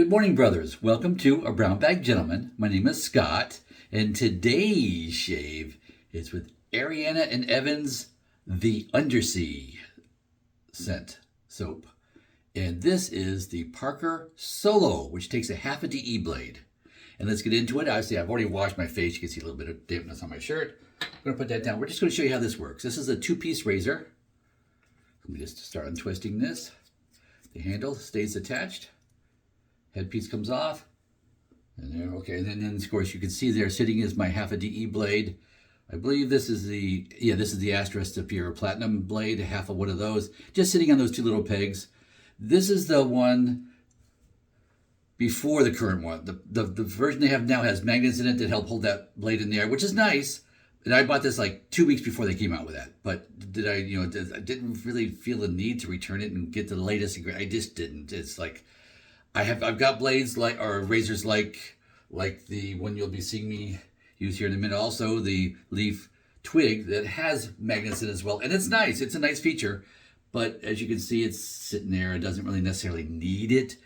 Good morning, brothers. Welcome to A Brown Bag Gentleman. My name is Scott, and today's shave is with Ariana and Evan's The Undersea scent soap. And this is the Parker Solo, which takes a half a DE blade. And let's get into it. Obviously, I've already washed my face. You can see a little bit of dampness on my shirt. I'm going to put that down. We're just going to show you how this works. This is a two-piece razor. Let me just start untwisting this. The handle stays attached. Headpiece comes off, and there, okay, and then of course you can see there sitting is my half a DE blade. I believe this is the Astra Superior Platinum blade, half of one of those, just sitting on those two little pegs. This is the one before the current one. The version they have now has magnets in it that help hold that blade in the air, which is nice. And I bought this like 2 weeks before they came out with that. But I didn't really feel the need to return it and get the latest. I just didn't. It's like I've got blades or razors like the one you'll be seeing me use here in a minute. Also the leaf twig that has magnets in it as well, and it's nice. It's a nice feature, but as you can see, it's sitting there. It doesn't really necessarily need it.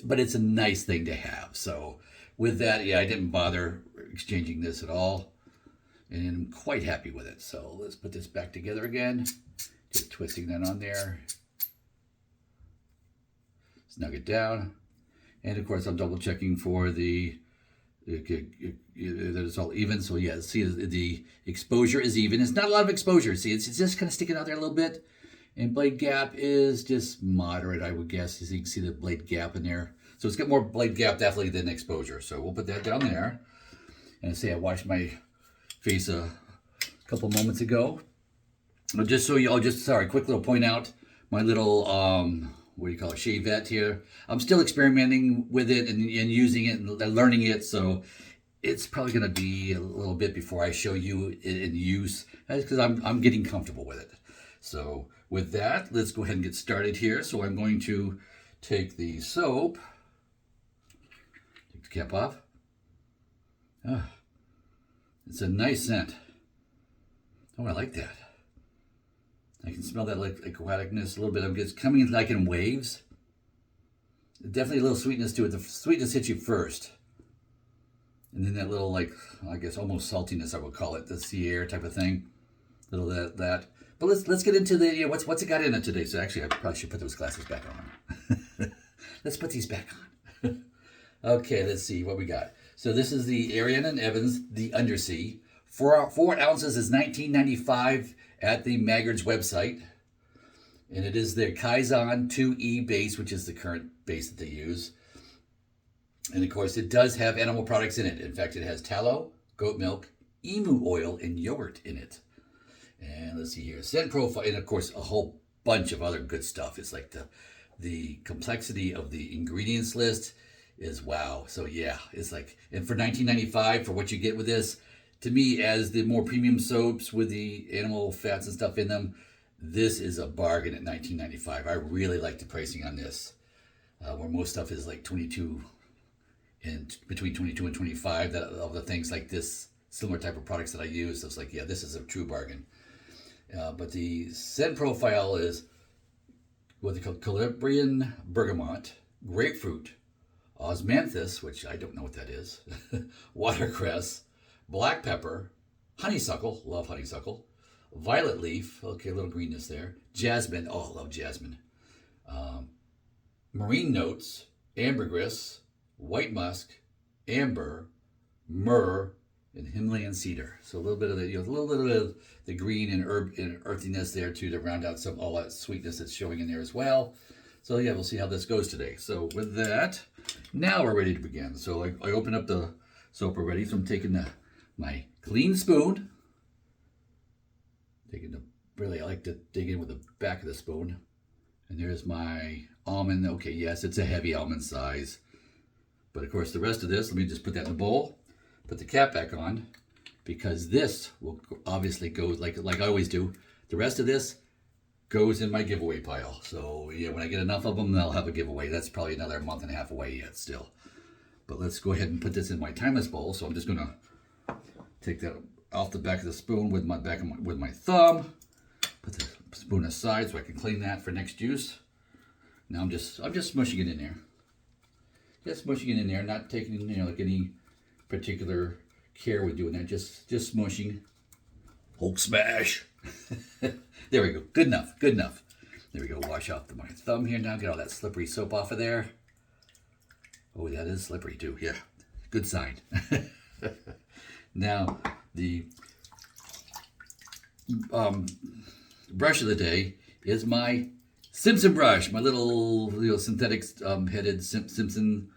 But it's a nice thing to have. So with that, yeah, I didn't bother exchanging this at all, and I'm quite happy with it. So let's put this back together again. Just twisting that on there. Snug it down. And of course, I'm double checking for that it's all even. So yeah, see the exposure is even. It's not a lot of exposure. See, it's just kind of sticking out there a little bit. And blade gap is just moderate, I would guess. As you can see the blade gap in there. So it's got more blade gap definitely than exposure. So we'll put that down there. And I say I washed my face a couple moments ago. But just so quick little point out, my little what do you call it, shavette here. I'm still experimenting with it and using it and learning it, so it's probably going to be a little bit before I show you it in use, because I'm getting comfortable with it. So with that, let's go ahead and get started here. So I'm going to take the soap, take the cap off. It's a nice scent. Oh, I like that. I can smell that like aquaticness a little bit. It's coming like in waves. Definitely a little sweetness to it. The sweetness hits you first. And then that little, like, I guess almost saltiness, I would call it. The sea air type of thing. Little that. But let's get into the, what's it got in it today. So actually, I probably should put those glasses back on. Let's put these back on. Okay, let's see what we got. So this is the Ariana and Evans, the Undersea. 4 ounces is $19.95 at the Maggard's website. And it is their Kaizen 2E base, which is the current base that they use. And of course, it does have animal products in it. In fact, it has tallow, goat milk, emu oil, and yogurt in it. And let's see here, scent profile, and of course, a whole bunch of other good stuff. It's like the complexity of the ingredients list is wow. So yeah, it's like, and for $19.95 for what you get with this, to me, as the more premium soaps with the animal fats and stuff in them, this is a bargain at $19.95. I really like the pricing on this, where most stuff is like 22 and between 22 and 25. That of the things like this, similar type of products that I use, so it's like, yeah, this is a true bargain. But the scent profile is what they call Calabrian bergamot, grapefruit, osmanthus, which I don't know what that is, watercress, black pepper, honeysuckle, love honeysuckle, violet leaf, okay, a little greenness there, jasmine, oh, I love jasmine, marine notes, ambergris, white musk, amber, myrrh, and Himalayan cedar. So a little bit of the green and herb and earthiness there too to round out all that sweetness that's showing in there as well. So yeah, we'll see how this goes today. So with that, now we're ready to begin. So I open up the soap already. So I'm taking my clean spoon. I like to dig in with the back of the spoon. And there's my almond. Okay, yes, it's a heavy almond size. But of course the rest of this, let me just put that in the bowl. Put the cap back on, because this will obviously go, like I always do, the rest of this goes in my giveaway pile. So yeah, when I get enough of them, I'll have a giveaway. That's probably another month and a half away yet still. But let's go ahead and put this in my timeless bowl. So I'm just gonna take that off the back of the spoon with my thumb. Put the spoon aside so I can clean that for next use. Now I'm just smushing it in there. Just smushing it in there, not taking, you know, like any particular care with doing that. Just smushing. Hulk smash. There we go. Good enough. Good enough. There we go. Wash off my thumb here now. Get all that slippery soap off of there. Oh, that is slippery too. Yeah. Good sign. Now, the brush of the day is my Simpson brush. My little synthetic headed Simpson.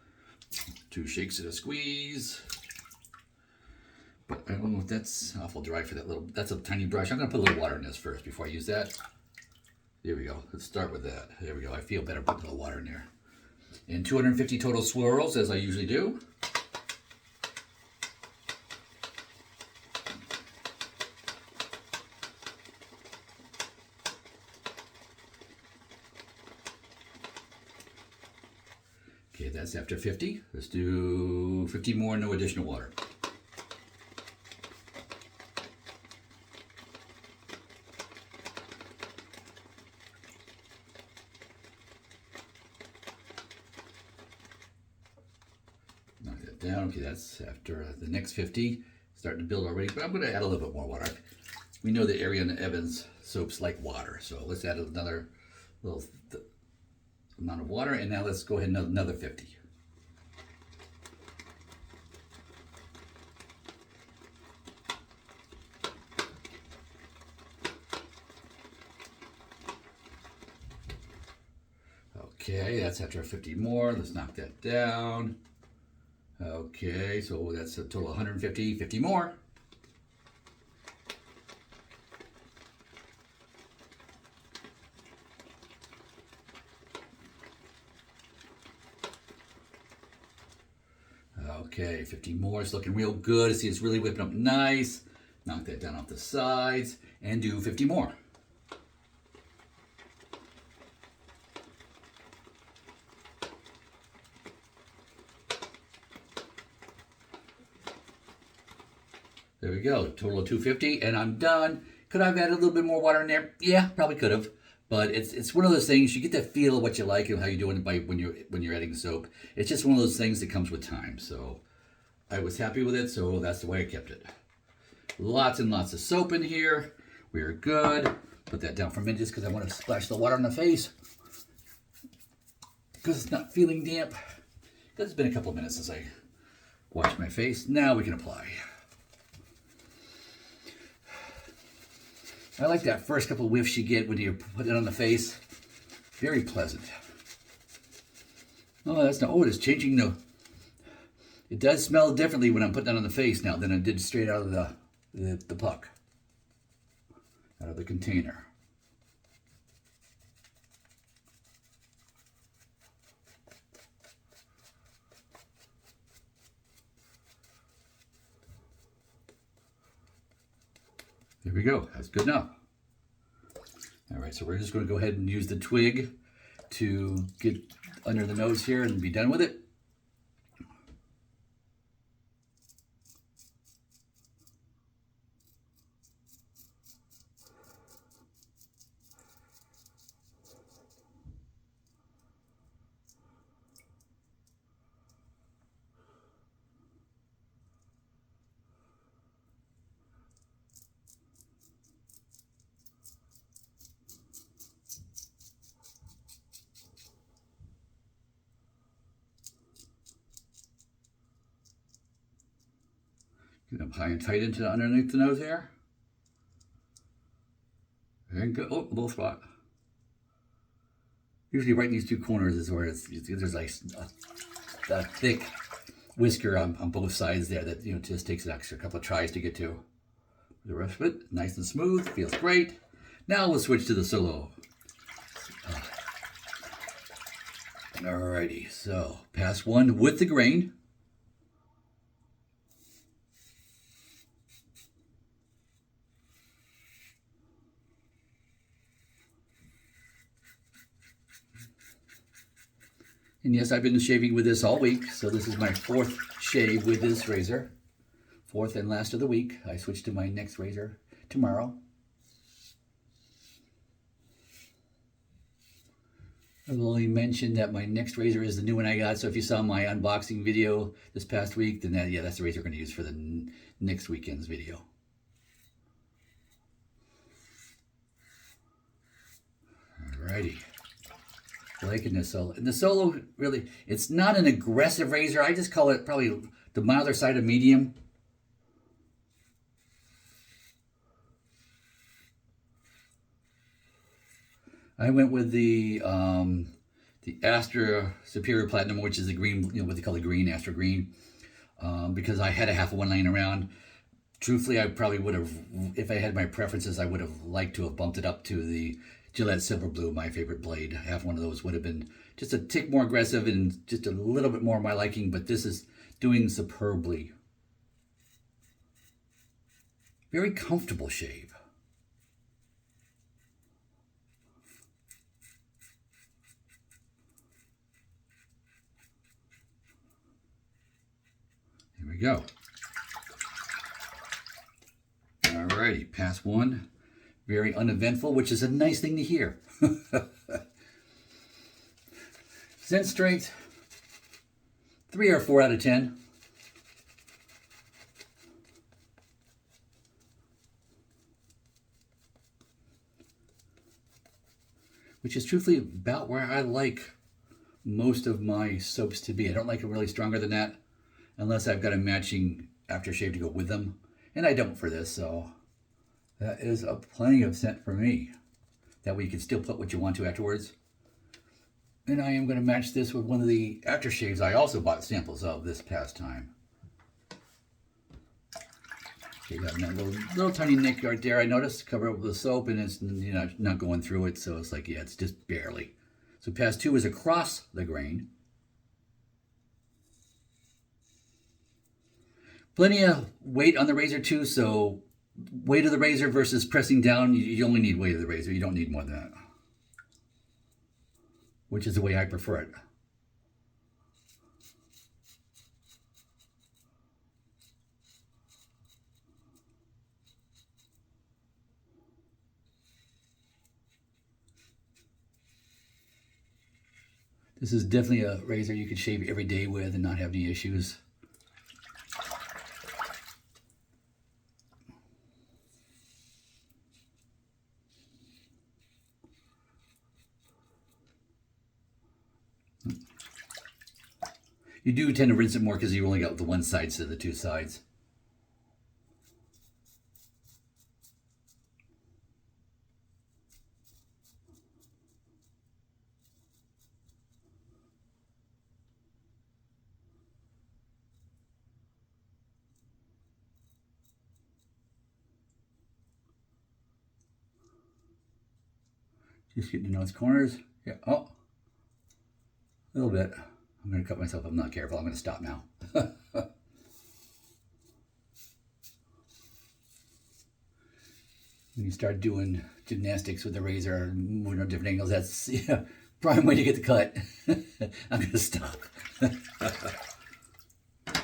2 shakes and a squeeze. But I don't know if that's awful dry for that little, that's a tiny brush. I'm going to put a little water in this first before I use that. There we go. Let's start with that. There we go. I feel better putting a little water in there. And 250 total swirls, as I usually do. Okay, that's after 50. Let's do 50 more, no additional water. Knock that down. Okay, that's after the next 50. Starting to build already, but I'm going to add a little bit more water. We know that Ariana Evans soaps like water, so let's add another little amount of water, and now let's go ahead and another 50. Okay, that's after 50 more. Let's knock that down. Okay, so that's a total of 150, 50 more. Okay, 50 more. It's looking real good. See, it's really whipping up nice. Knock that down off the sides and do 50 more. There we go, total of 250, and I'm done. Could I have added a little bit more water in there? Yeah, probably could have. But it's one of those things, you get to feel of what you like and how you're doing it by when you're adding soap. It's just one of those things that comes with time. So I was happy with it, so that's the way I kept it. Lots and lots of soap in here. We're good. Put that down for a minute just because I want to splash the water on the face. Because it's not feeling damp. Because it's been a couple of minutes since I washed my face. Now we can apply. I like that first couple of whiffs you get when you put it on the face. Very pleasant. Oh, that's not. Oh, it's changing the. It does smell differently when I'm putting it on the face now than it did straight out of the puck, out of the container. There we go. That's good enough. All right, so we're just going to go ahead and use the twig to get under the nose here and be done with it. Get them high and tight into underneath the nose here. And go, oh, little spot. Usually right in these 2 corners is where there's like a thick whisker on both sides there that, you know, just takes an extra couple of tries to get to. The rest of it, nice and smooth, feels great. Now we'll switch to the solo. Alrighty, so pass 1 with the grain. And yes, I've been shaving with this all week, so this is my 4th shave with this razor. 4th and last of the week. I switch to my next razor tomorrow. I will only mention that my next razor is the new one I got. So if you saw my unboxing video this past week, then that's the razor we're going to use for the next weekend's video. Alrighty. Liking this solo. And the solo, really, it's not an aggressive razor. I just call it probably the milder side of medium. I went with the Astra Superior Platinum, which is the green, what they call the green, Astra Green, because I had a half of one laying around. Truthfully, I probably would have, if I had my preferences, I would have liked to have bumped it up to the Gillette Silver Blue, my favorite blade. Half one of those would have been just a tick more aggressive and just a little bit more my liking, but this is doing superbly. Very comfortable shave. Here we go. Alrighty, pass one. Very uneventful, which is a nice thing to hear. Scent strength, 3 or 4 out of 10. Which is truthfully about where I like most of my soaps to be. I don't like it really stronger than that, unless I've got a matching aftershave to go with them. And I don't for this, so that is a plenty of scent for me. That way you can still put what you want to afterwards. And I am going to match this with one of the aftershaves I also bought samples of this past time. Okay, got that little tiny nick right there I noticed, cover up with the soap, and it's not going through it, so it's like, yeah, it's just barely. So pass 2 is across the grain. Plenty of weight on the razor too, so weight of the razor versus pressing down, you only need weight of the razor. You don't need more than that, which is the way I prefer it. This is definitely a razor you could shave every day with and not have any issues. You do tend to rinse it more because you only got the one side instead of the 2 sides. Just getting to know its corners. Yeah, oh, a little bit. I'm going to cut myself. I'm not careful. I'm going to stop now. When you start doing gymnastics with the razor, moving on different angles, that's prime way to get the cut. I'm going to stop.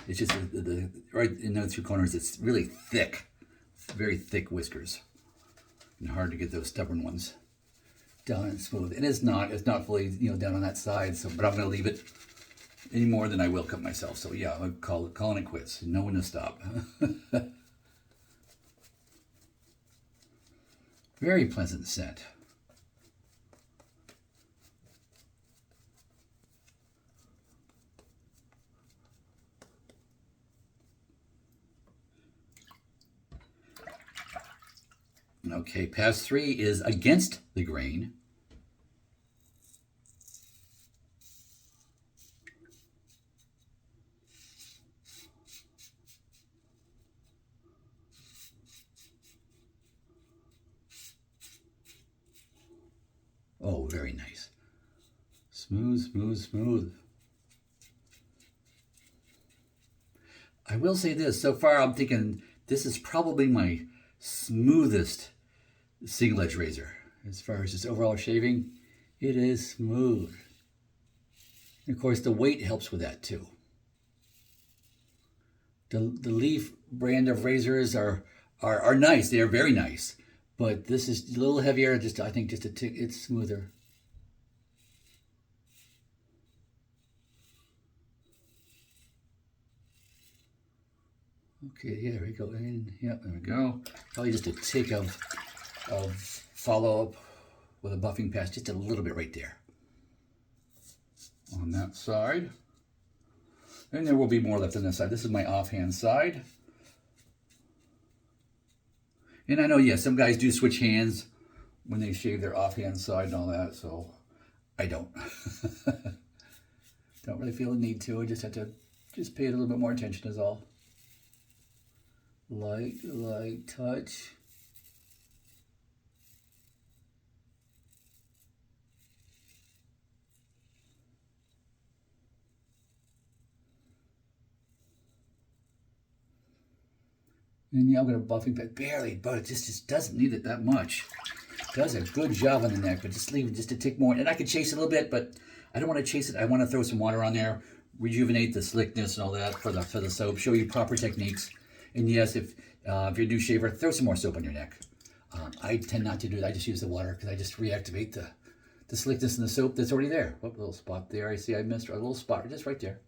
It's just right in those 2 corners, it's really thick. Very thick whiskers. And hard to get those stubborn ones down and smooth. And it's not fully down on that side, so but I'm going to leave it any more than I will cut myself. So yeah, I'm calling it quits. No one to stop. Very pleasant scent. Okay, pass 3 is against the grain. Oh, very nice. Smooth, smooth, smooth. I will say this, so far I'm thinking this is probably my smoothest single edge razor. As far as just overall shaving, it is smooth. And of course the weight helps with that too. The Leaf brand of razors are nice, they are very nice. But this is a little heavier, I think just a tick, it's smoother. Okay, yeah, there we go. In, yep, there we go. Probably just a tick of follow-up with a buffing pass, just a little bit right there on that side. And there will be more left on this side. This is my offhand side. And I know, yeah, some guys do switch hands when they shave their offhand side and all that, so I don't. Don't really feel the need to. I just have to just pay a little bit more attention is all. Light touch. And yeah, I'm going to buffing pad barely, but it just doesn't need it that much. Does a good job on the neck, but just leave it just a tick more. And I could chase it a little bit, but I don't want to chase it. I want to throw some water on there, rejuvenate the slickness and all that for the soap, show you proper techniques. And yes, if you're a new shaver, throw some more soap on your neck. I tend not to do that. I just use the water because I just reactivate the slickness in the soap that's already there. Oh, a little spot there. I see I missed a little spot just right there.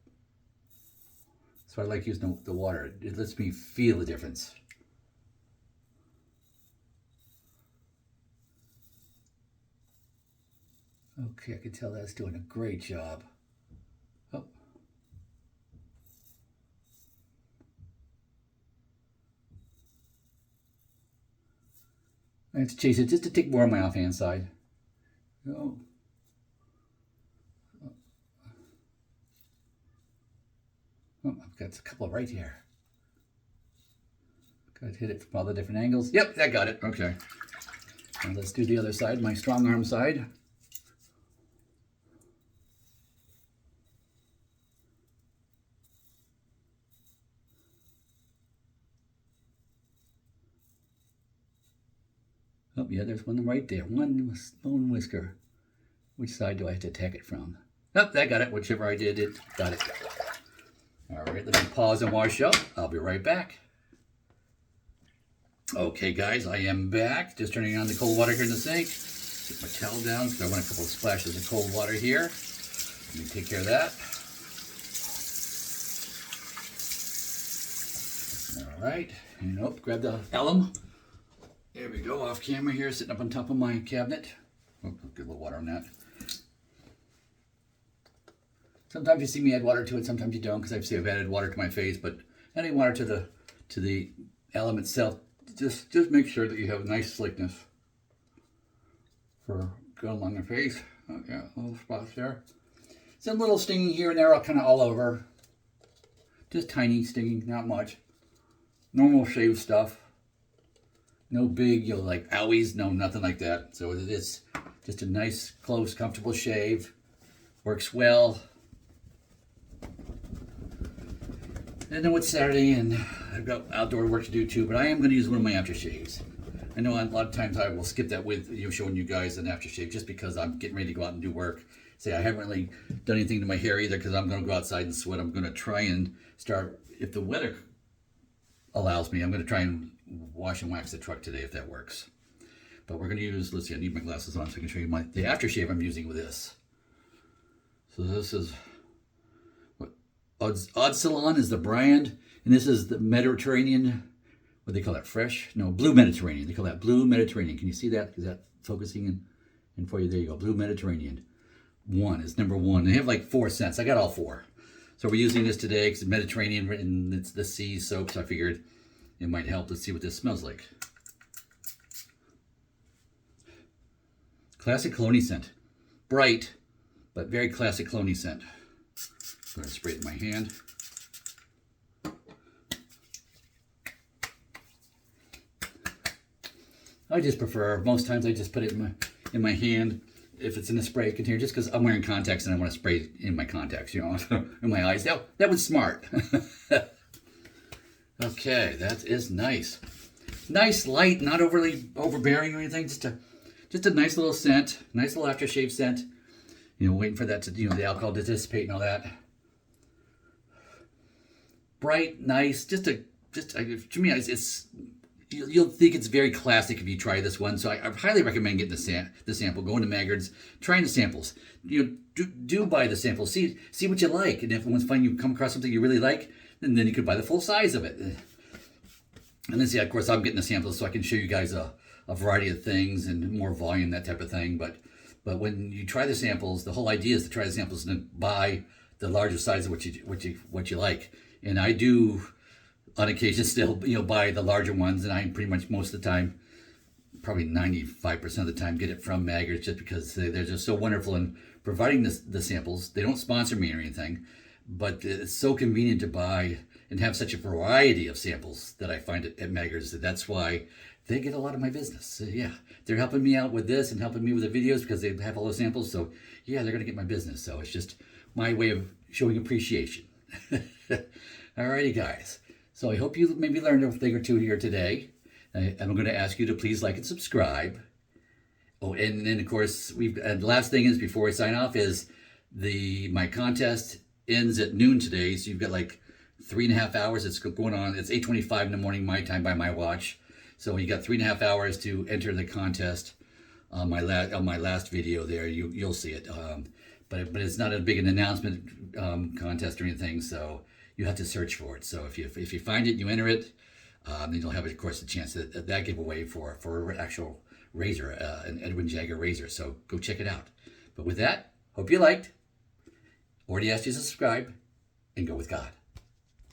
So I like using the water. It lets me feel the difference. Okay, I can tell that's doing a great job. Oh. I have to chase it just to take more on my offhand side. Oh. Oh, I've got a couple right here. Got to hit it from all the different angles. Yep, I got it. Okay. Now let's do the other side, my strong arm side. Oh, yeah, there's one right there. One bone whisker. Which side do I have to attack it from? Oh, I got it. Whichever I did, it got it. All right, let me pause and wash up. I'll be right back. Okay, guys, I am back. Just turning on the cold water here in the sink. Get my towel down because I want a couple of splashes of cold water here. Let me take care of that. All right, and oh, grab the alum. There we go, off camera here, sitting up on top of my cabinet. Oh, get a little water on that. Sometimes you see me add water to it, sometimes you don't, because I've added water to my face, but adding water to the alum itself, just make sure that you have nice slickness for going along your face. Oh, yeah, little spots there. Some little stinging here and there, kind of all over. Just tiny stinging, not much. Normal shave stuff. No big, like owies, no, nothing like that. So it's just a nice, close, comfortable shave. Works well. I know it's Saturday and I've got outdoor work to do too, but I am going to use one of my aftershaves. I know a lot of times I will skip that with showing you guys an aftershave just because I'm getting ready to go out and do work. Say I haven't really done anything to my hair either because I'm going to go outside and sweat. I'm going to try and start, if the weather allows me, I'm going to try and wash and wax the truck today if that works. But we're going to use, let's see, I need my glasses on so I can show you the aftershave I'm using with this. So this is, what, Epsilon is the brand, and this is the Mediterranean, what do they call that, fresh? No, Blue Mediterranean. They call that Blue Mediterranean. Can you see that? Is that focusing in for you? There you go, Blue Mediterranean. One is number one. They have like 4 scents. I got all 4. So we're using this today because it's Mediterranean and it's the sea soap, so I figured it might help. Let's see what this smells like. Classic cologne scent. Bright, but very classic cologne scent. I'm going to spray it in my hand. I just prefer, most times I just put it in my hand if it's in a spray container, just because I'm wearing contacts and I want to spray it in my contacts, in my eyes. That was smart. Okay, that is nice. Nice, light, not overly overbearing or anything. Just a nice little scent, nice little aftershave scent. Waiting for that to, the alcohol to dissipate and all that. Bright, nice, to me, it's you'll think it's very classic if you try this one. So I highly recommend getting the sample, going to Maggard's, trying the samples. Do buy the sample, see what you like, and if once you come across something you really like, then you could buy the full size of it. And then, see, of course, I'm getting the samples so I can show you guys a variety of things and more volume, that type of thing. But when you try the samples, the whole idea is to try the samples and then buy the larger size of what you like. And I do, on occasion, still buy the larger ones, and I pretty much most of the time, probably 95% of the time, get it from Maggers, just because they're just so wonderful in providing the samples. They don't sponsor me or anything, but it's so convenient to buy and have such a variety of samples that I find at Maggers. That's why they get a lot of my business. So yeah, they're helping me out with this and helping me with the videos because they have all the samples. So yeah, they're going to get my business. So it's just my way of showing appreciation. Alrighty, guys. So I hope you maybe learned a thing or two here today. I'm going to ask you to please like and subscribe. Oh, and then of course, and the last thing is, before I sign off, is my contest ends at noon today. So you've got like 3.5 hours. It's going on. It's 8:25 in the morning my time by my watch. So you got 3.5 hours to enter the contest. On my last video there, you'll see it. But it's not a big an announcement contest or anything. So you have to search for it. So if you find it, you enter it. Then you'll have, of course, a chance at that giveaway for an actual razor, an Edwin Jagger razor. So go check it out. But with that, hope you liked. Already asked you to subscribe, and go with God.